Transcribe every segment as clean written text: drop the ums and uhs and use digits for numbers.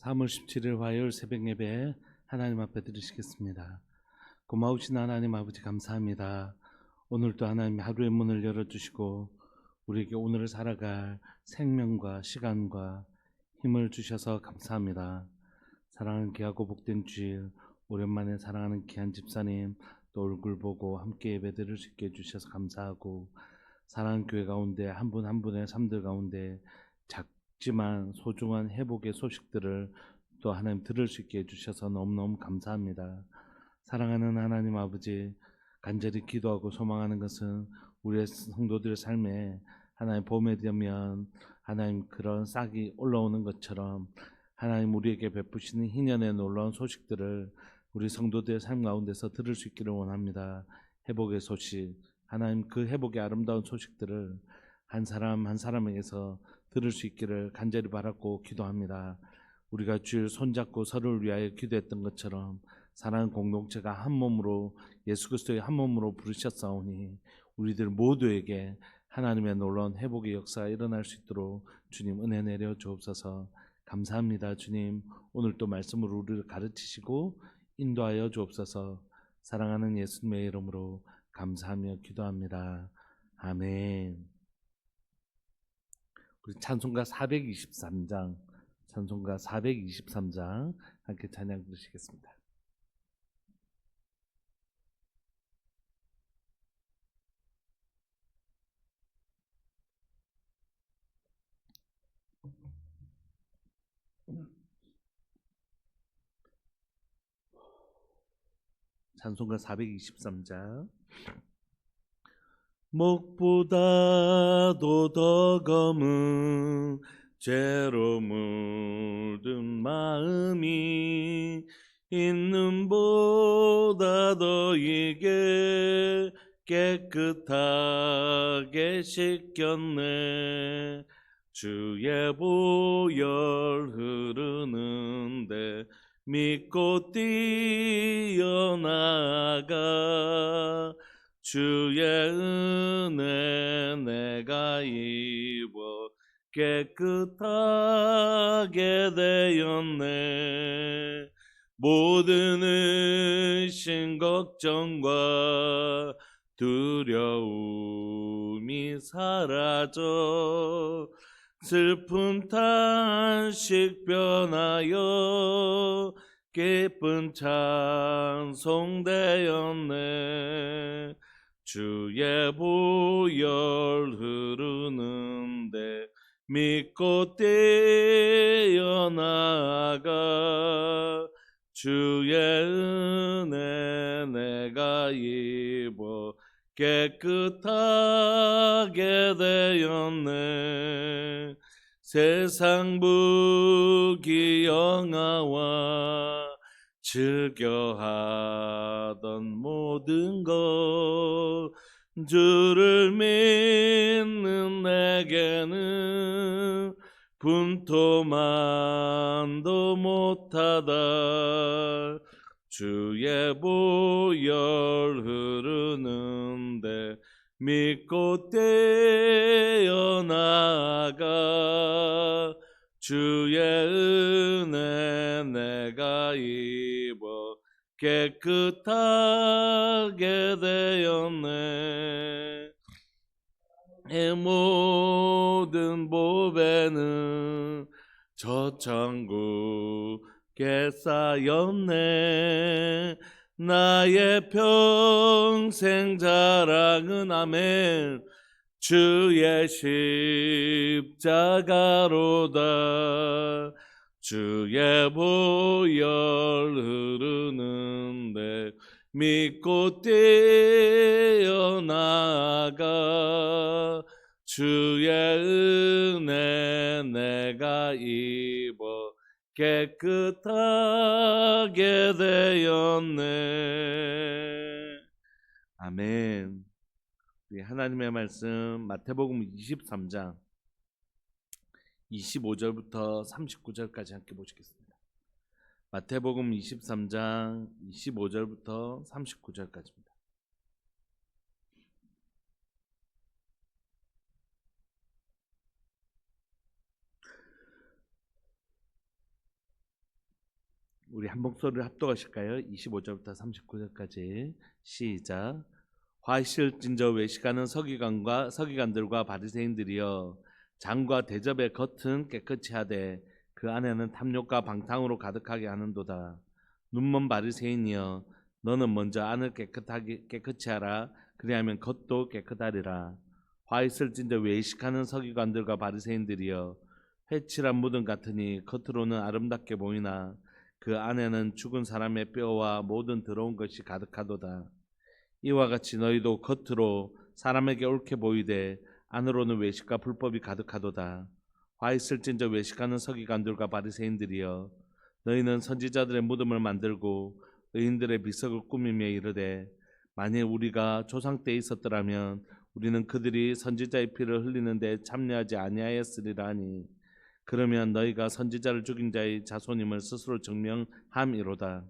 3월 17일 화요일 새벽 예배 하나님 앞에 드리시겠습니다. 고마우신 하나님 아버지 감사합니다. 오늘도 하나님 하루의 문을 열어주시고 우리에게 오늘을 살아갈 생명과 시간과 힘을 주셔서 감사합니다. 사랑하는 귀하고 복된 주일, 오랜만에 사랑하는 귀한 집사님 또 얼굴 보고 함께 예배 드릴 수 있게 해주셔서 감사하고, 사랑하는 교회 가운데 한 분 한 분의 삶들 가운데 작지만 소중한 회복의 소식들을 또 하나님 들을 수 있게 해주셔서 너무너무 감사합니다. 사랑하는 하나님 아버지, 간절히 기도하고 소망하는 것은 우리의 성도들의 삶에 하나님 봄에 되면 하나님 그런 싹이 올라오는 것처럼 하나님 우리에게 베푸시는 희년의 놀라운 소식들을 우리 성도들의 삶 가운데서 들을 수 있기를 원합니다. 회복의 소식, 하나님 그 회복의 아름다운 소식들을 한 사람 한 사람에게서 들을 수 있기를 간절히 바랐고 기도합니다. 우리가 주를 손잡고 서로를 위하여 기도했던 것처럼 사랑하는 공동체가 한 몸으로 예수 그리스도의 한 몸으로 부르셨사오니 우리들 모두에게 하나님의 놀라운 회복의 역사가 일어날 수 있도록 주님 은혜 내려 주옵소서. 감사합니다. 주님, 오늘 또 말씀으로 우리를 가르치시고 인도하여 주옵소서. 사랑하는 예수님의 이름으로 감사하며 기도합니다. 아멘. 우리 찬송가 423장 함께 찬양 부르시겠습니다. 찬송가 423장. 목보다도 더 검은 죄로 물든 마음이 있는 보다 더 이게 깨끗하게 씻겼네. 주의 보혈 흐르는데 믿고 뛰어나가 주의 은혜 내가 입어 깨끗하게 되었네. 모든 의심 걱정과 두려움이 사라져 슬픈 탄식 변하여 기쁜 찬송 되었네. 주의 보혈 흐르는데 믿고 뛰어나가 주의 은혜 내가 입어 깨끗하게 되었네. 세상 부귀 영화와 즐겨하던 모든 것 주를 믿는 내게는 분토만도 못하다. 주의 보혈 흐르는데 믿고 뛰어나가 주의 은혜 내가 입어 깨끗하게 되었네. 이 모든 보배는 저 천국에 쌓였네. 나의 평생 자랑은 아멘 주의 십자가로다. 주의 보혈 흐르는데 믿고 뛰어나가 주의 은혜 내가 입어 깨끗하게 되었네. 아멘. 우리 하나님의 말씀 마태복음 23장 25절부터 39절까지 함께 보시겠습니다. 마태복음 23장 25절부터 39절까지입니다. 우리 한 목소리를 합독하실까요? 25절부터 39절까지 시작. 화 있을진저 외식하는 서기관들과 바리새인들이여, 장과 대접의 겉은 깨끗이 하되 그 안에는 탐욕과 방탕으로 가득하게 하는도다. 눈먼 바리새인이여, 너는 먼저 안을 깨끗이 하라. 그리하면 겉도 깨끗하리라. 화 있을진저 외식하는 서기관들과 바리새인들이여, 회칠한 무덤 같으니 겉으로는 아름답게 보이나 그 안에는 죽은 사람의 뼈와 모든 더러운 것이 가득하도다. 이와 같이 너희도 겉으로 사람에게 옳게 보이되 안으로는 외식과 불법이 가득하도다. 화 있을진저 외식하는 서기관들과 바리새인들이여, 너희는 선지자들의 무덤을 만들고 의인들의 비석을 꾸미며 이르되, 만일 우리가 조상 때 있었더라면 우리는 그들이 선지자의 피를 흘리는데 참여하지 아니하였으리라 하니, 그러면 너희가 선지자를 죽인 자의 자손임을 스스로 증명함이로다.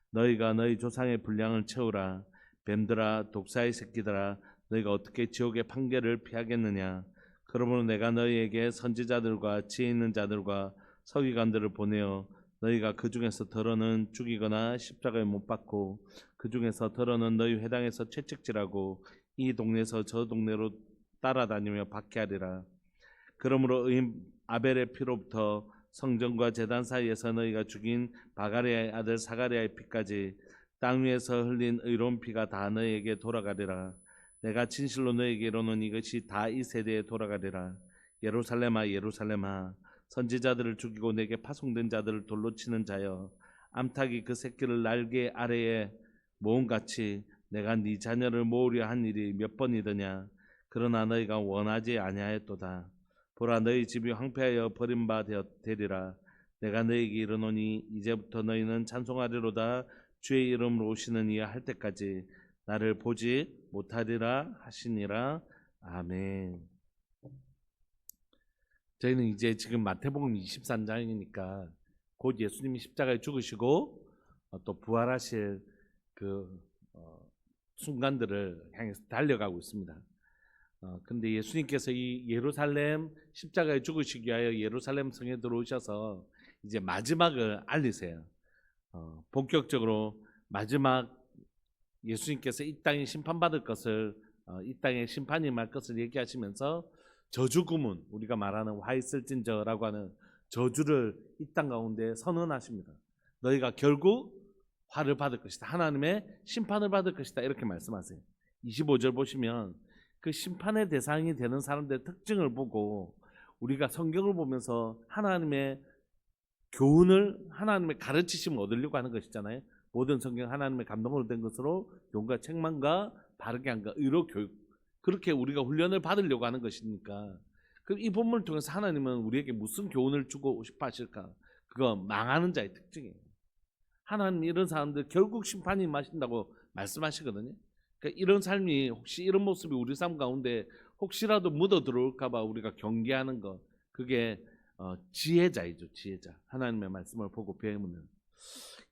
너희가 너희 조상의 분량을 채우라. 뱀들아, 독사의 새끼들아, 너희가 어떻게 지옥의 판결을 피하겠느냐. 그러므로 내가 너희에게 선지자들과 지혜 있는 자들과 서기관들을 보내어 너희가 그 중에서 더러는 죽이거나 십자가에 못 박고 그 중에서 더러는 너희 회당에서 채찍질하고 이 동네에서 저 동네로 따라다니며 박해하리라. 그러므로 의인 아벨의 피로부터 성전과 제단 사이에서 너희가 죽인 바가리아의 아들 사가리아의 피까지 땅 위에서 흘린 의로운 피가 다 너희에게 돌아가리라. 내가 진실로 너희에게 이르노니 이것이 다 이 세대에 돌아가리라. 예루살렘아, 예루살렘아, 선지자들을 죽이고 내게 파송된 자들을 돌로 치는 자여, 암탉이 그 새끼를 날개 아래에 모음같이 내가 네 자녀를 모으려 한 일이 몇 번이더냐. 그러나 너희가 원하지 아니하였도다. 보라, 너희 집이 황폐하여 버림바 되리라. 내가 너희에게 이르노니 이제부터 너희는 찬송하리로다. 주의 이름으로 오시는 이야 할 때까지 나를 보지 못하리라 하시니라. 아멘. 저희는 이제 지금 마태복음 23장이니까 곧 예수님이 십자가에 죽으시고 또 부활하실 그 순간들을 향해서 달려가고 있습니다. 근데 예수님께서 이 예루살렘 십자가에 죽으시기 위하여 예루살렘 성에 들어오셔서 이제 마지막을 알리세요. 본격적으로 마지막 예수님께서 이 땅에 심판받을 것을, 이 땅에 심판이 임할 것을 얘기하시면서 저주 구문, 우리가 말하는 화 있을진저라고 하는 저주를 이 땅 가운데 선언하십니다. 너희가 결국 화를 받을 것이다. 하나님의 심판을 받을 것이다. 이렇게 말씀하세요. 25절 보시면 그 심판의 대상이 되는 사람들의 특징을 보고 우리가 성경을 보면서 하나님의 교훈을, 하나님의 가르치심을 얻으려고 하는 것이잖아요. 모든 성경 하나님의 감동으로 된 것으로 교훈과 책망과 바르게 한과 의로 교육, 그렇게 우리가 훈련을 받으려고 하는 것이니까, 그럼 이 본문을 통해서 하나님은 우리에게 무슨 교훈을 주고 싶어 하실까? 그거 망하는 자의 특징이에요. 하나님이 이런 사람들 결국 심판이 임하신다고 말씀하시거든요. 그러니까 이런 삶이, 혹시 이런 모습이 우리 삶 가운데 혹시라도 묻어 들어올까 봐 우리가 경계하는 것, 그게 지혜자이죠. 지혜자. 하나님의 말씀을 보고 배우는.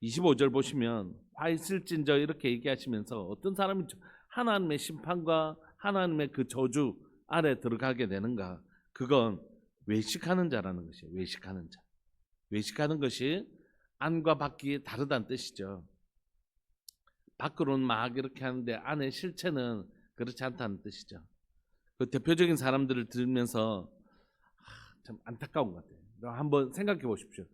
25절 보시면 화 있을진저 이렇게 얘기하시면서 어떤 사람이 하나님의 심판과 하나님의 그 저주 아래 들어가게 되는가? 그건 외식하는 자라는 것이에요. 외식하는 자. 외식하는 것이 안과 밖이 다르다는 뜻이죠. 밖으로는 막 이렇게 하는데 안의 실체는 그렇지 않다는 뜻이죠. 그 대표적인 사람들을 들으면서 참 안타까운 것 같아요. 한번 생각해 보십시오.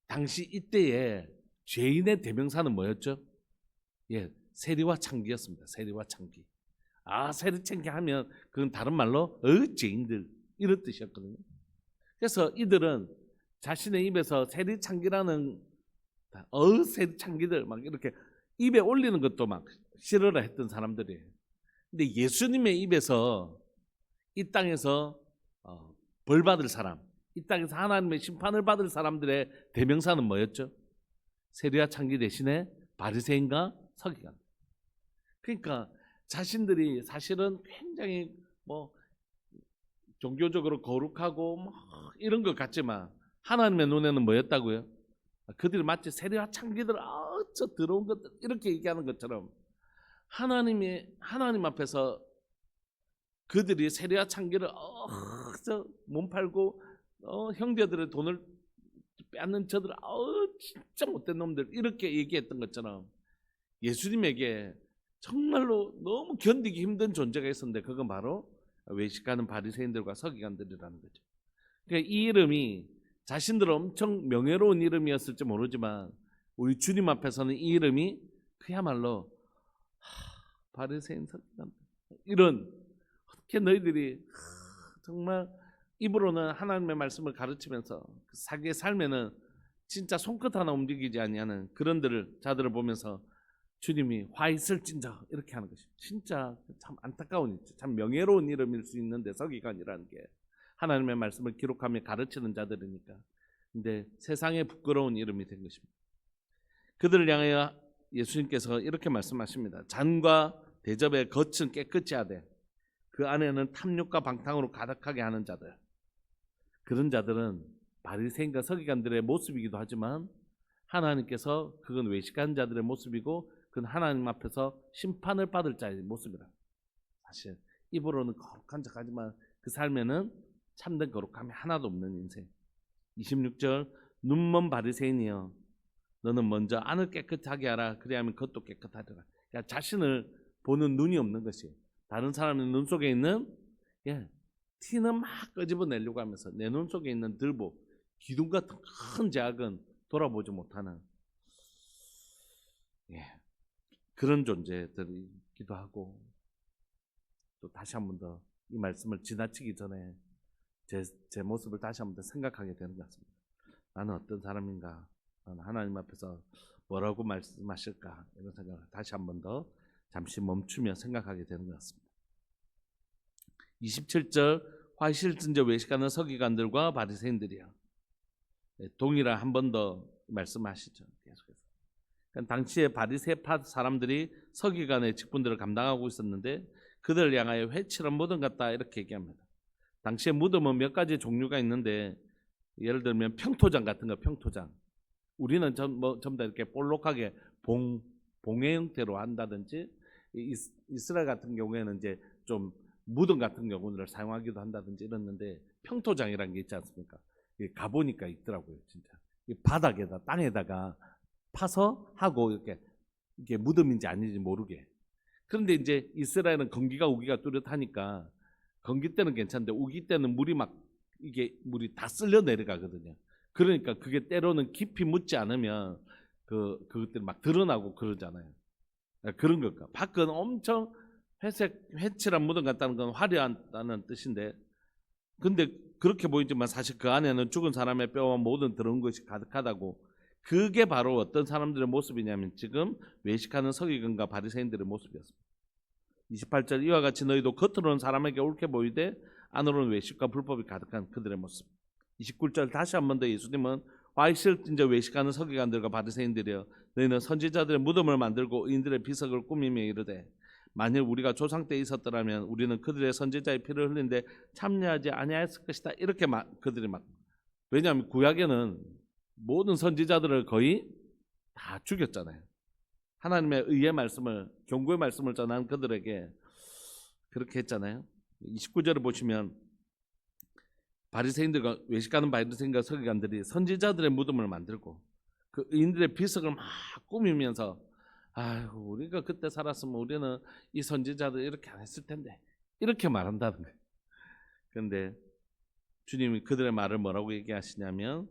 당시 이때에 죄인의 대명사는 뭐였죠? 예, 세리와 창기였습니다. 세리와 창기. 세리 창기 하면 그건 다른 말로 죄인들 이런 뜻이었거든요. 그래서 이들은 자신의 입에서 세리 창기라는 세리 창기들 막 이렇게 입에 올리는 것도 막 싫어라 했던 사람들이에요. 근데 예수님의 입에서 이 땅에서 벌 받을 사람, 이 땅에서 하나님의 심판을 받을 사람들의 대명사는 뭐였죠? 세리와 창기 대신에 바리새인과 서기관. 그러니까 자신들이 사실은 굉장히 종교적으로 거룩하고 이런 것 같지만 하나님의 눈에는 뭐였다고요? 그들이 마치 세리와 창기들, 저 더러운 것들 이렇게 얘기하는 것처럼 하나님 앞에서 그들이 세리와 창기를 저 몸 팔고 형제들의 돈을 빼앗는 저들 진짜 못된 놈들 이렇게 얘기했던 것처럼 예수님에게 정말로 너무 견디기 힘든 존재가 있었는데 그건 바로 외식하는 바리새인들과 서기관들이라는 거죠. 그러니까 이 이름이 자신들 엄청 명예로운 이름이었을지 모르지만 우리 주님 앞에서는 이 이름이 그야말로 바리새인 서기관 이런 어떻게 너희들이 정말 입으로는 하나님의 말씀을 가르치면서 자기의 삶에는 진짜 손끝 하나 움직이지 아니하는 그런 자들을 보면서 주님이 화 있을진저 이렇게 하는 것이 진짜 참 안타까운 참 명예로운 이름일 수 있는데 서기관이라는 게 하나님의 말씀을 기록하며 가르치는 자들이니까 근데 세상에 부끄러운 이름이 된 것입니다. 그들을 향하여 예수님께서 이렇게 말씀하십니다. 잔과 대접의 겉은 깨끗이 하되 그 안에는 탐욕과 방탕으로 가득하게 하는 자들 그런 자들은 바리새인과 서기관들의 모습이기도 하지만 하나님께서 그건 외식하는 자들의 모습이고 그건 하나님 앞에서 심판을 받을 자의 모습이라. 사실 입으로는 거룩한 척하지만 그 삶에는 참된 거룩함이 하나도 없는 인생. 26절 눈먼 바리새인이여 너는 먼저 안을 깨끗하게 하라 그리하면 겉도 깨끗하리라. 그러니까 자신을 보는 눈이 없는 것이 다른 사람의 눈 속에 있는 티는 막 끄집어내려고 하면서 내 눈 속에 있는 들보 기둥 같은 큰 제약은 돌아보지 못하는 그런 존재들이기도 하고 또 다시 한 번 더 이 말씀을 지나치기 전에 제 모습을 다시 한 번 더 생각하게 되는 것 같습니다. 나는 어떤 사람인가? 나는 하나님 앞에서 뭐라고 말씀하실까? 이런 생각을 다시 한 번 더 잠시 멈추며 생각하게 되는 것 같습니다. 27절 화실진저 외식하는 서기관들과 바리새인들이야. 동일한 한 번 더 말씀하시죠. 계속해서. 그러니까 당시에 바리새파 사람들이 서기관의 직분들을 감당하고 있었는데 그들을 향하여 회칠한 무덤 같다 이렇게 얘기합니다. 당시에 무덤은 몇 가지 종류가 있는데 예를 들면 평토장 같은 거 평토장. 우리는 전부 다 이렇게 볼록하게 봉의 형태로 한다든지 이스라엘 같은 경우에는 이제 좀 무덤 같은 경우를 사용하기도 한다든지 이랬는데 평토장이라는 게 있지 않습니까? 가보니까 있더라고요, 진짜. 바닥에다 땅에다가 파서 하고 이게 무덤인지 아닌지 모르게. 그런데 이제 이스라엘은 건기가 우기가 뚜렷하니까 건기 때는 괜찮은데 우기 때는 물이 다 쓸려 내려가거든요. 그러니까 그게 때로는 깊이 묻지 않으면 그것들이 막 드러나고 그러잖아요. 그런 걸까? 밖은 엄청 회칠한 무덤 같다는 건 화려하다는 뜻인데, 근데 그렇게 보이지만 사실 그 안에는 죽은 사람의 뼈와 모든 더러운 것이 가득하다고. 그게 바로 어떤 사람들의 모습이냐면 지금 외식하는 서기관과 바리새인들의 모습이었습니다. 28절 이와 같이 너희도 겉으로는 사람에게 옳게 보이되 안으로는 외식과 불법이 가득한 그들의 모습. 29절 다시 한 번 더 예수님은 화 있을진저 외식하는 서기관들과 바리새인들이여 너희는 선지자들의 무덤을 만들고 의인들의 비석을 꾸미며 이르되 만일 우리가 조상 때 있었더라면 우리는 그들의 선지자의 피를 흘린데 참여하지 아니하였을 것이다. 이렇게 그들이 왜냐하면 구약에는 모든 선지자들을 거의 다 죽였잖아요. 하나님의 의의 말씀을 경고의 말씀을 전한 그들에게 그렇게 했잖아요. 29절을 보시면 바리새인들과 외식하는 바리새인과 서기관들이 선지자들의 무덤을 만들고 그 의인들의 비석을 막 꾸미면서 아이고 우리가 그때 살았으면 우리는 이 선지자들 이렇게 안 했을 텐데 이렇게 말한다는 거예요. 그런데 주님이 그들의 말을 뭐라고 얘기하시냐면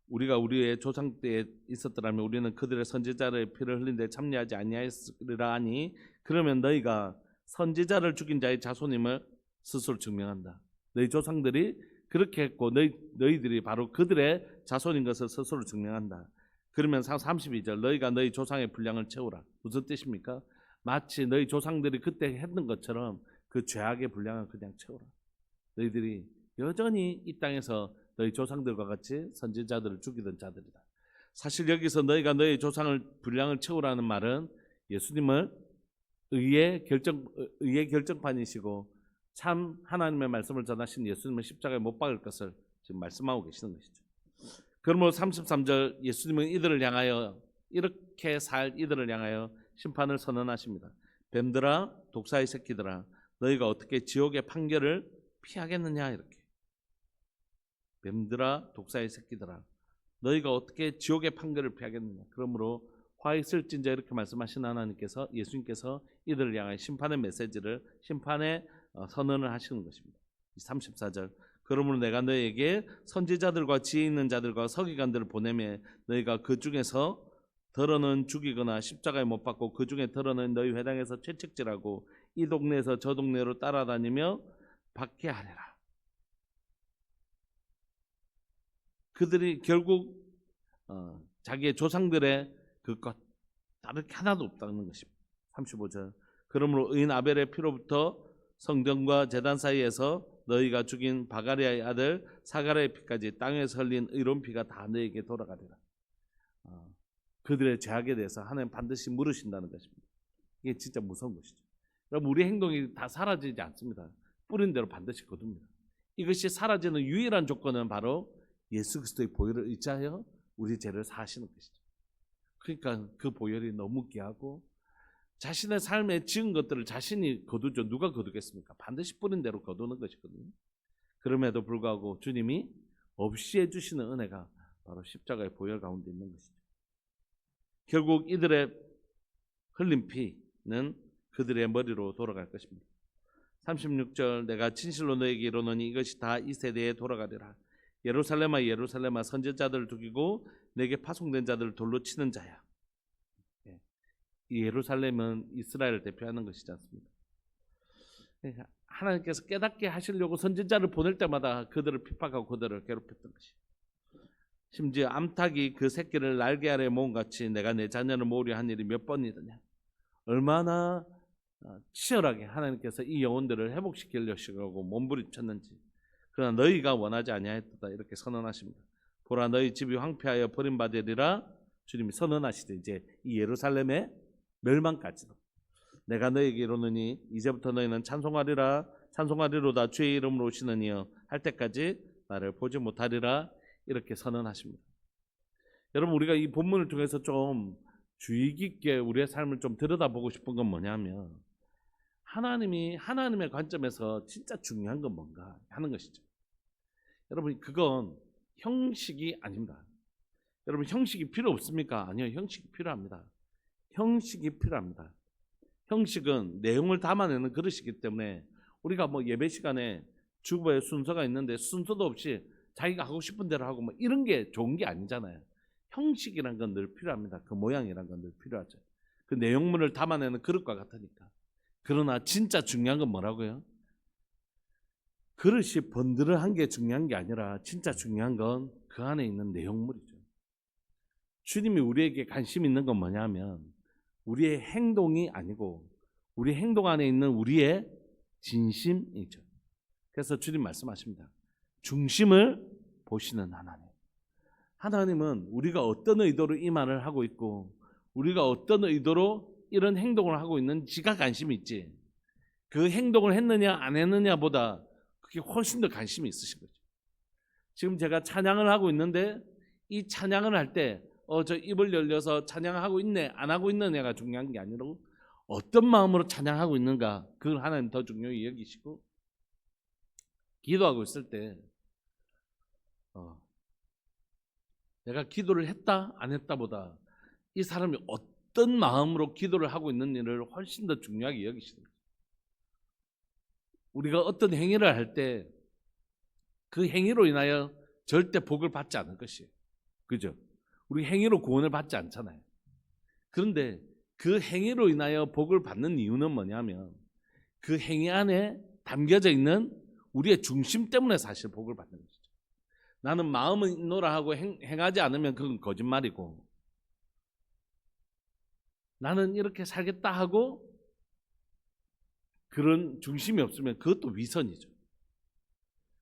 우리가 우리의 조상 때에 있었더라면 우리는 그들의 선지자의 피를 흘린 데 참여하지 아니하였으리라 하니 그러면 너희가 선지자를 죽인 자의 자손임을 스스로 증명한다. 너희 조상들이 그렇게 했고 너희들이 바로 그들의 자손인 것을 스스로 증명한다. 그러면 32절 너희가 너희 조상의 분량을 채우라. 무슨 뜻입니까? 마치 너희 조상들이 그때 했던 것처럼 그 죄악의 분량을 그냥 채우라. 너희들이 여전히 이 땅에서 너희 조상들과 같이 선지자들을 죽이던 자들이다. 사실 여기서 너희가 너희 조상을 분량을 채우라는 말은 예수님을 의의 결정판이시고 참 하나님의 말씀을 전하신 예수님을 십자가에 못 박을 것을 지금 말씀하고 계시는 것이죠. 그러므로 33절 예수님은 이들을 향하여 이렇게 살 이들을 향하여 심판을 선언하십니다. 뱀들아 독사의 새끼들아 너희가 어떻게 지옥의 판결을 피하겠느냐 이렇게. 뱀들아 독사의 새끼들아 너희가 어떻게 지옥의 판결을 피하겠느냐. 그러므로 화 있을진저 이렇게 말씀하신 하나님께서, 예수님께서 이들을 향한 심판의 메시지를, 심판의 선언을 하시는 것입니다. 34절, 그러므로 내가 너희에게 선지자들과 지혜 있는 자들과 서기관들을 보내매 너희가 그 중에서 더러는 죽이거나 십자가에 못 박고 그 중에 더러는 너희 회당에서 채찍질하고 이 동네에서 저 동네로 따라다니며 박해하리라. 그들이 결국 자기의 조상들의 그것 다를 게 하나도 없다는 것입니다. 35절, 그러므로 의인 아벨의 피로부터 성전과 제단 사이에서 너희가 죽인 바가리아의 아들 사가랴의 피까지 땅에서 흘린 의로운 피가 다 너희에게 돌아가리라. 그들의 죄악에 대해서 하나님 반드시 물으신다는 것입니다. 이게 진짜 무서운 것이죠. 여러분, 우리 행동이 다 사라지지 않습니다. 뿌린 대로 반드시 거둡니다. 이것이 사라지는 유일한 조건은 바로 예수 그리스도의 보혈을 의지하여 우리 죄를 사하시는 것이죠. 그러니까 그 보혈이 너무 귀하고 자신의 삶에 지은 것들을 자신이 거두죠. 누가 거두겠습니까? 반드시 뿌린 대로 거두는 것이거든요. 그럼에도 불구하고 주님이 없이 해주시는 은혜가 바로 십자가의 보혈 가운데 있는 것이죠. 결국 이들의 흘린 피는 그들의 머리로 돌아갈 것입니다. 36절, 내가 진실로 너에게 이르노니 이것이 다 이 세대에 돌아가리라. 예루살렘아 예루살렘아 선지자들을 죽이고 내게 파송된 자들을 돌로 치는 자야. 이 예루살렘은 이스라엘을 대표하는 것이지 않습니까? 하나님께서 깨닫게 하시려고 선지자를 보낼 때마다 그들을 핍박하고 그들을 괴롭혔던 것이. 심지어 암탉이 그 새끼를 날개 아래 모음같이 내가 내 자녀를 모으려 한 일이 몇 번이더냐. 얼마나 치열하게 하나님께서 이 영혼들을 회복시키려고 몸부림쳤는지. 그러나 너희가 원하지 아니하였다 이렇게 선언하십니다. 보라 너희 집이 황폐하여 버림받으리라. 주님이 선언하시되 이제 이 예루살렘의 멸망까지도 내가 너희에게 이르노니 이제부터 너희는 찬송하리라. 찬송하리로다 주의 이름으로 오시는 이여 할 때까지 나를 보지 못하리라 이렇게 선언하십니다. 여러분, 우리가 이 본문을 통해서 좀 주의 깊게 우리의 삶을 좀 들여다보고 싶은 건 뭐냐면 하나님이 하나님의 관점에서 진짜 중요한 건 뭔가 하는 것이죠. 여러분, 그건 형식이 아닙니다. 여러분, 형식이 필요 없습니까? 아니요, 형식이 필요합니다. 형식이 필요합니다. 형식은 내용을 담아내는 그릇이기 때문에 우리가 뭐 예배 시간에 주보에 순서가 있는데 순서도 없이 자기가 하고 싶은 대로 하고 뭐 이런 게 좋은 게 아니잖아요. 형식이란 건 늘 필요합니다. 그 모양이란 건 늘 필요하죠. 그 내용물을 담아내는 그릇과 같으니까. 그러나 진짜 중요한 건 뭐라고요? 그릇이 번들어한 게 중요한 게 아니라 진짜 중요한 건 그 안에 있는 내용물이죠. 주님이 우리에게 관심 있는 건 뭐냐면 우리의 행동이 아니고 우리 행동 안에 있는 우리의 진심이죠. 그래서 주님 말씀하십니다. 중심을 보시는 하나님. 하나님은 우리가 어떤 의도로 이 말을 하고 있고 우리가 어떤 의도로 이런 행동을 하고 있는지가 관심이 있지, 그 행동을 했느냐 안 했느냐보다 그게 훨씬 더 관심이 있으신 거죠. 지금 제가 찬양을 하고 있는데 이 찬양을 할 때 저 입을 열려서 찬양하고 있네 안 하고 있느냐가 중요한 게 아니라 어떤 마음으로 찬양하고 있는가, 그걸 하나님 더 중요히 여기시고, 기도하고 있을 때 내가 기도를 했다 안 했다보다 이 사람이 어떤 마음으로 기도를 하고 있는 일을 훨씬 더 중요하게 여기시는 거예요. 우리가 어떤 행위를 할 때 그 행위로 인하여 절대 복을 받지 않을 것이에요. 그죠? 우리 행위로 구원을 받지 않잖아요. 그런데 그 행위로 인하여 복을 받는 이유는 뭐냐면 그 행위 안에 담겨져 있는 우리의 중심 때문에 사실 복을 받는 것이죠. 나는 마음은 있노라 하고 행하지 않으면 그건 거짓말이고, 나는 이렇게 살겠다 하고 그런 중심이 없으면 그것도 위선이죠.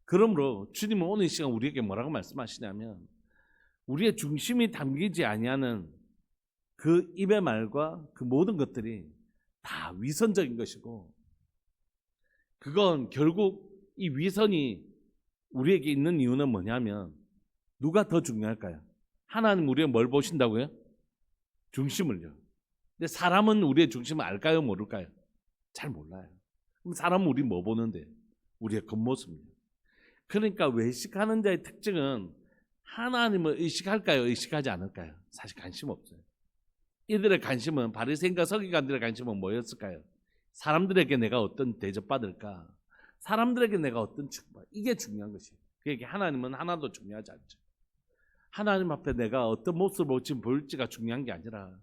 그러므로 주님은 오늘 이 시간 우리에게 뭐라고 말씀하시냐면 우리의 중심이 담기지 아니하는 그 입의 말과 그 모든 것들이 다 위선적인 것이고, 그건 결국 이 위선이 우리에게 있는 이유는 뭐냐면 누가 더 중요할까요? 하나님 우리가 뭘 보신다고요? 중심을요. 근데 사람은 우리의 중심을 알까요? 모를까요? 잘 몰라요. 그럼 사람은 우리 뭐 보는데? 우리의 겉모습이에요. 그러니까 외식하는 자의 특징은 하나님을 의식할까요? 의식하지 않을까요? 사실 관심 없어요. 이들의 관심은, 바리새인과 서기관들의 관심은 뭐였을까요? 사람들에게 내가 어떤 대접받을까? 사람들에게 내가 어떤 축복? 이게 중요한 것이에요. 그게 하나님은 하나도 중요하지 않죠. 하나님 앞에 내가 어떤 모습으로 지금 보일지가 중요한 게 아니라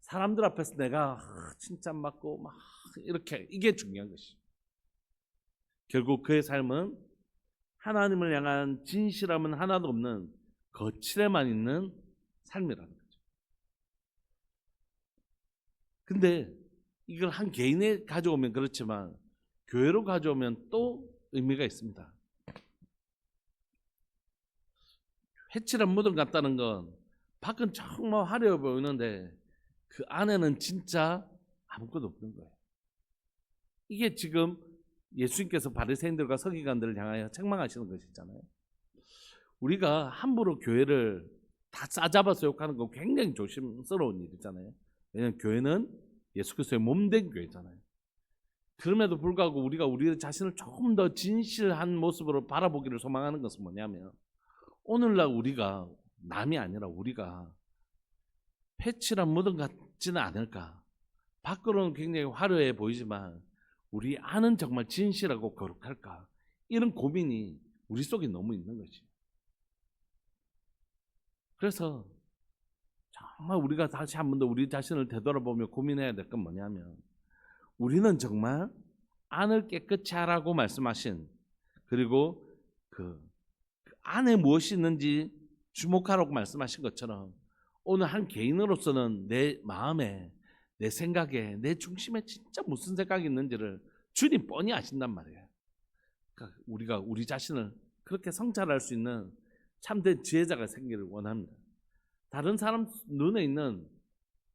사람들 앞에서 내가 칭찬받고 막 이렇게, 이게 중요한 것이에요. 결국 그의 삶은 하나님을 향한 진실함은 하나도 없는 거칠에만 있는 삶이라는 거죠. 근데 이걸 한 개인에 가져오면 그렇지만 교회로 가져오면 또 의미가 있습니다. 회칠한 무덤 같다는 건 밖은 정말 화려해 보이는데 그 안에는 진짜 아무것도 없는 거예요. 이게 지금 예수님께서 바리새인들과 서기관들을 향하여 책망하시는 것이잖아요. 우리가 함부로 교회를 다 싸잡아서 욕하는 건 굉장히 조심스러운 일이잖아요. 왜냐하면 교회는 예수 그리스도의 몸된 교회잖아요. 그럼에도 불구하고 우리가 우리 자신을 조금 더 진실한 모습으로 바라보기를 소망하는 것은 뭐냐면, 오늘날 우리가 남이 아니라 우리가 패칠한 무덤 같지는 않을까. 밖으로는 굉장히 화려해 보이지만 우리 안은 정말 진실하고 거룩할까. 이런 고민이 우리 속에 너무 있는 것이에요. 그래서 정말 우리가 다시 한 번 더 우리 자신을 되돌아보며 고민해야 될 건 뭐냐면, 우리는 정말 안을 깨끗이 하라고 말씀하신, 그리고 그 안에 무엇이 있는지 주목하라고 말씀하신 것처럼 오늘 한 개인으로서는 내 마음에, 내 생각에, 내 중심에 진짜 무슨 생각이 있는지를 주님 뻔히 아신단 말이에요. 그러니까 우리가 우리 자신을 그렇게 성찰할 수 있는 참된 지혜자가 생기를 원합니다. 다른 사람 눈에 있는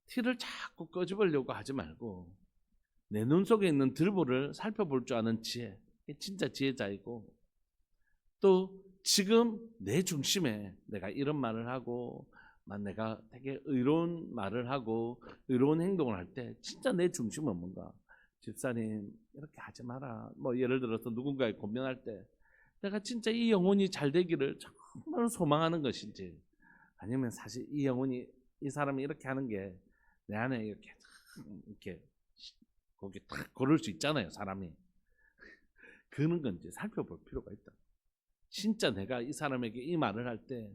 티를 자꾸 꺼집으려고 하지 말고 내 눈 속에 있는 들보를 살펴볼 줄 아는 지혜, 진짜 지혜자이고, 또 지금 내 중심에 내가 이런 말을 하고 내가 되게 의로운 말을 하고 의로운 행동을 할 때 진짜 내 중심은 뭔가, 집사님 이렇게 하지 마라, 뭐 예를 들어서 누군가에 고민할 때 내가 진짜 이 영혼이 잘 되기를 정말 소망하는 것인지, 아니면 사실 이 영혼이, 이 사람이 이렇게 하는 게 내 안에 이렇게 거기 딱 고를 수 있잖아요, 사람이. 그런 건지 살펴볼 필요가 있다. 진짜 내가 이 사람에게 이 말을 할 때,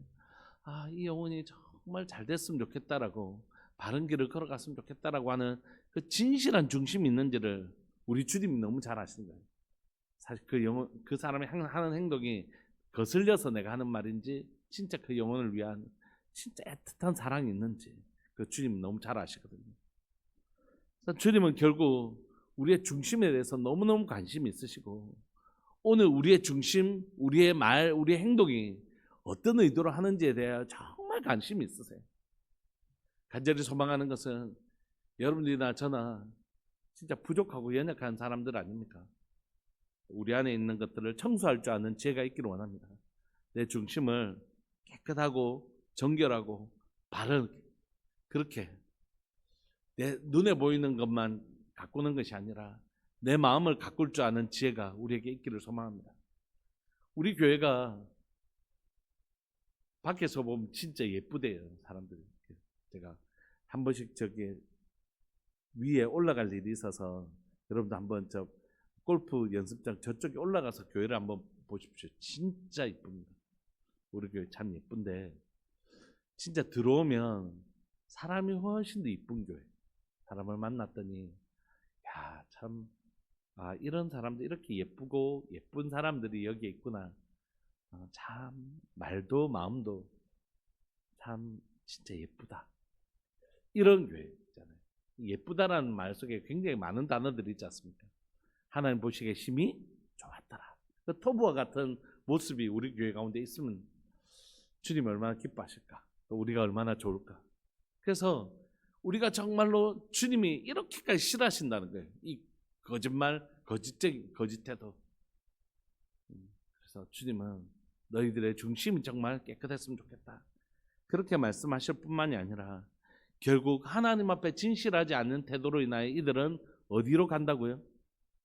이 영혼이 정말 잘 됐으면 좋겠다라고, 바른 길을 걸어갔으면 좋겠다라고 하는 그 진실한 중심이 있는지를 우리 주님이 너무 잘 아시는 거예요. 사실 그 사람이 하는 행동이 거슬려서 내가 하는 말인지, 진짜 그 영혼을 위한 진짜 애틋한 사랑이 있는지 그 주님이 너무 잘 아시거든요. 주님은 결국 우리의 중심에 대해서 너무너무 관심이 있으시고, 오늘 우리의 중심, 우리의 말, 우리의 행동이 어떤 의도로 하는지에 대해 정말 관심이 있으세요. 간절히 소망하는 것은 여러분들이나 저나 진짜 부족하고 연약한 사람들 아닙니까? 우리 안에 있는 것들을 청소할 줄 아는 지혜가 있기를 원합니다. 내 중심을 깨끗하고 정결하고 바른, 그렇게 내 눈에 보이는 것만 가꾸는 것이 아니라 내 마음을 가꿀 줄 아는 지혜가 우리에게 있기를 소망합니다. 우리 교회가 밖에서 보면 진짜 예쁘대요, 사람들이. 제가 한 번씩 저기 위에 올라갈 일이 있어서 여러분도 한번 저 골프 연습장 저쪽에 올라가서 교회를 한번 보십시오. 진짜 예쁩니다. 우리 교회 참 예쁜데 진짜 들어오면 사람이 훨씬 더 예쁜 교회. 사람을 만났더니 참 이런 사람들, 이렇게 예쁘고 예쁜 사람들이 여기에 있구나. 참 말도 마음도 참 진짜 예쁘다. 이런 교회 있잖아요. 예쁘다라는 말 속에 굉장히 많은 단어들이 있지 않습니까? 하나님 보시기에 심히 좋았더라. 그 토부와 같은 모습이 우리 교회 가운데 있으면 주님 얼마나 기뻐하실까? 또 우리가 얼마나 좋을까? 그래서 우리가 정말로 주님이 이렇게까지 싫어하신다는 거예요. 이 거짓말, 거짓태도. 그래서 주님은 너희들의 중심이 정말 깨끗했으면 좋겠다. 그렇게 말씀하실 뿐만이 아니라 결국 하나님 앞에 진실하지 않는 태도로 인하여 이들은 어디로 간다고요?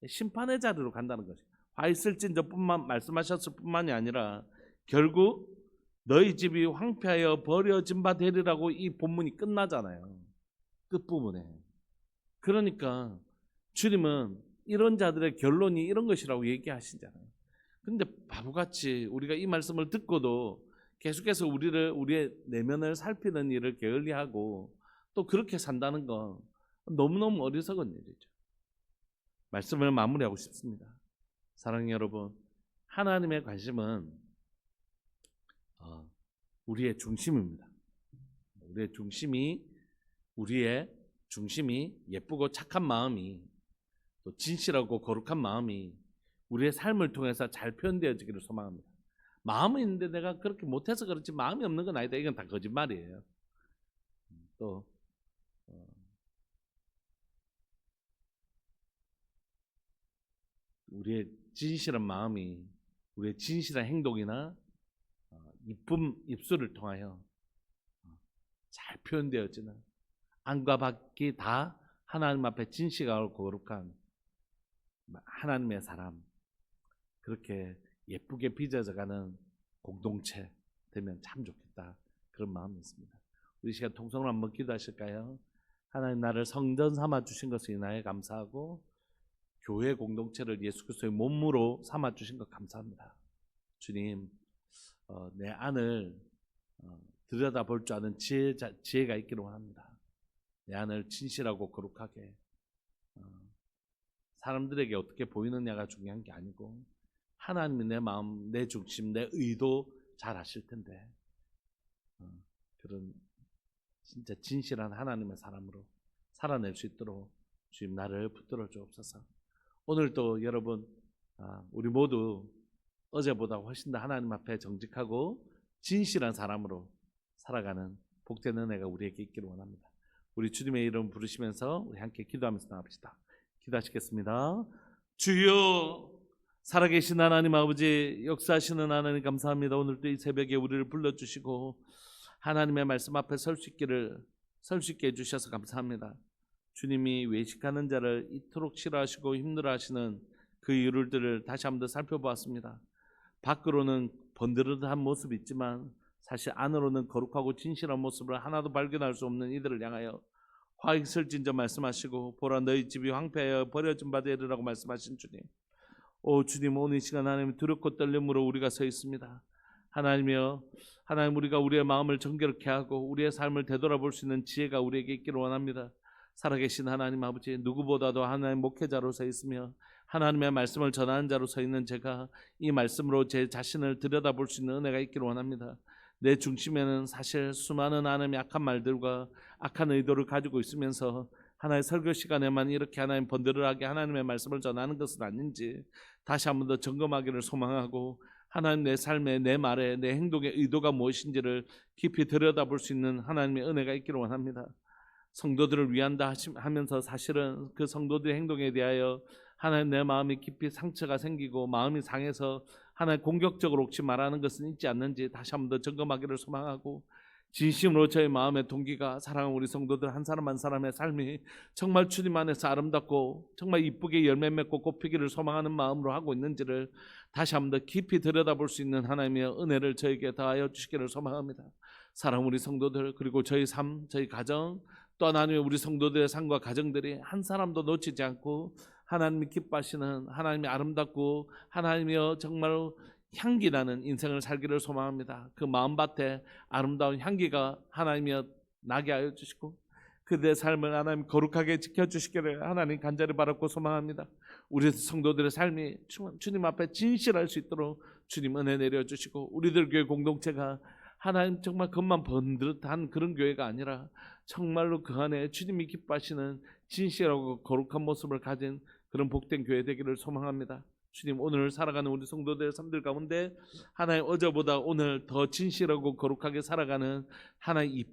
심판의 자리로 간다는 것이에요. 화 있을진저 뿐만 말씀하셨을 뿐만이 아니라 결국 너희 집이 황폐하여 버려진 바 되리라고 이 본문이 끝나잖아요. 끝부분에. 그러니까 주님은 이런 자들의 결론이 이런 것이라고 얘기하시잖아요. 근데 바보같이 우리가 이 말씀을 듣고도 계속해서 우리의 내면을 살피는 일을 게을리하고 또 그렇게 산다는 건 너무너무 어리석은 일이죠. 말씀을 마무리하고 싶습니다. 사랑하는 여러분, 하나님의 관심은 우리의 중심입니다. 우리의 중심이 예쁘고 착한 마음이 또 진실하고 거룩한 마음이 우리의 삶을 통해서 잘 표현되어지기를 소망합니다. 마음은 있는데 내가 그렇게 못해서 그렇지 마음이 없는 건 아니다. 이건 다 거짓말이에요. 또 우리의 진실한 마음이 우리의 진실한 행동이나 이쁜 입술을 통하여 잘 표현되어지는 안과 밖이 다 하나님 앞에 진실하고 거룩한 하나님의 사람, 그렇게 예쁘게 빚어져가는 공동체 되면 참 좋겠다, 그런 마음이 있습니다. 우리 시간 통성으로 한번 기도하실까요? 하나님, 나를 성전 삼아 주신 것을 인하여 감사하고 교회 공동체를 예수 그리스도의 몸으로 삼아 주신 것 감사합니다. 주님, 내 안을 들여다볼 줄 아는 지혜가 있기를 원합니다. 내 안을 진실하고 거룩하게, 사람들에게 어떻게 보이느냐가 중요한 게 아니고 하나님이 내 마음, 내 중심, 내 의도 잘 아실 텐데 그런 진짜 진실한 하나님의 사람으로 살아낼 수 있도록 주님 나를 붙들어 주옵소서. 오늘도 여러분, 우리 모두 어제보다 훨씬 더 하나님 앞에 정직하고 진실한 사람으로 살아가는 복된 은혜가 우리에게 있기를 원합니다. 우리 주님의 이름 부르시면서 우리 함께 기도하면서 나갑시다. 기도하시겠습니다. 주여, 살아계신 하나님 아버지, 역사하시는 하나님 감사합니다. 오늘도 이 새벽에 우리를 불러주시고 하나님의 말씀 앞에 설 수 있게 해주셔서 감사합니다. 주님이 외식하는 자를 이토록 싫어하시고 힘들어하시는 그 이유들을 다시 한번 더 살펴보았습니다. 밖으로는 번드르르한 모습이 있지만 사실 안으로는 거룩하고 진실한 모습을 하나도 발견할 수 없는 이들을 향하여 화익설진저 말씀하시고 보라 너희 집이 황폐하여 버려진 바 되리라고 말씀하신 주님, 오 주님, 오늘 이 시간 하나님 두렵고 떨림으로 우리가 서 있습니다. 하나님이여, 하나님, 우리가 우리의 마음을 정결케 하고 우리의 삶을 되돌아볼 수 있는 지혜가 우리에게 있기를 원합니다. 살아계신 하나님 아버지, 누구보다도 하나님 목회자로 서 있으며 하나님의 말씀을 전하는 자로 서 있는 제가 이 말씀으로 제 자신을 들여다볼 수 있는 은혜가 있기를 원합니다. 내 중심에는 사실 수많은 하나님의 악한 말들과 악한 의도를 가지고 있으면서 하나의 설교 시간에만 이렇게 하나님 번들하게 하나님의 말씀을 전하는 것은 아닌지 다시 한 번 더 점검하기를 소망하고 하나님, 내 삶에, 내 말에, 내 행동의 의도가 무엇인지를 깊이 들여다볼 수 있는 하나님의 은혜가 있기를 원합니다. 성도들을 위한다 하면서 사실은 그 성도들의 행동에 대하여 하나님, 내 마음이 깊이 상처가 생기고 마음이 상해서 하나님 공격적으로 혹시 말하는 것은 있지 않는지 다시 한 번 더 점검하기를 소망하고, 진심으로 저의 마음의 동기가 사랑하는 우리 성도들 한 사람 한 사람의 삶이 정말 주님 안에서 아름답고 정말 이쁘게 열매 맺고 꽃피기를 소망하는 마음으로 하고 있는지를 다시 한 번 더 깊이 들여다볼 수 있는 하나님의 은혜를 저에게 더하여 주시기를 소망합니다. 사랑하는 우리 성도들, 그리고 저희 삶, 저희 가정, 또 하나님의 우리 성도들의 삶과 가정들이 한 사람도 놓치지 않고 하나님이 기뻐하시는, 하나님이 아름답고 하나님이여 정말 향기나는 인생을 살기를 소망합니다. 그 마음밭에 아름다운 향기가 하나님이여 나게 하여 주시고 그들의 삶을 하나님 거룩하게 지켜주시기를 하나님 간절히 바랐고 소망합니다. 우리 성도들의 삶이 주님 앞에 진실할 수 있도록 주님 은혜 내려주시고, 우리들 교회 공동체가 하나님 정말 겉만 번듯한 그런 교회가 아니라 정말로 그 안에 주님이 기뻐하시는 진실하고 거룩한 모습을 가진 그런 복된 교회 되기를 소망합니다. 주님, 오늘 살아가는 우리 성도들의 삶들 가운데 하나님 어제보다 오늘 더 진실하고 거룩하게 살아가는 하나님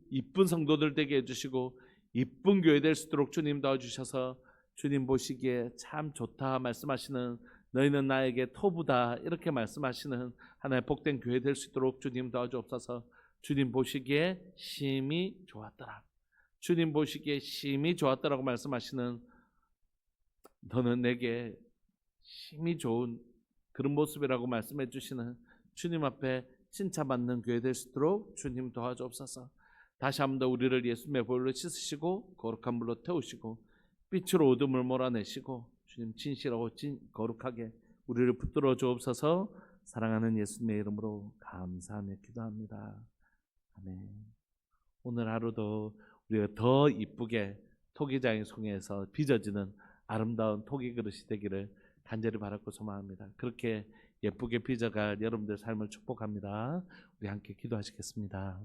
이쁜 성도들 되게 해주시고 이쁜 교회 될 수 있도록 주님 도와주셔서 주님 보시기에 참 좋다 말씀하시는, 너희는 나에게 토부다 이렇게 말씀하시는 하나의 복된 교회 될 수 있도록 주님 도와주옵소서. 주님 보시기에 심히 좋았더라, 주님 보시기에 심히 좋았더라고 말씀하시는, 너는 내게 심히 좋은 그런 모습이라고 말씀해 주시는 주님 앞에 칭찬받는 교회 될 수 있도록 주님 도와주옵소서. 다시 한 번 더 우리를 예수님의 보혈로 씻으시고 거룩한 물로 태우시고 빛으로 어둠을 몰아내시고 주님 진실하고 거룩하게 우리를 붙들어 주옵소서. 사랑하는 예수님의 이름으로 감사하며 기도합니다. 아멘. 오늘 하루도 우리가 더 이쁘게 토기장의 손에서 빚어지는 아름다운 토기 그릇이 되기를 간절히 바라고 소망합니다. 그렇게 예쁘게 빚어갈 여러분들 삶을 축복합니다. 우리 함께 기도하시겠습니다.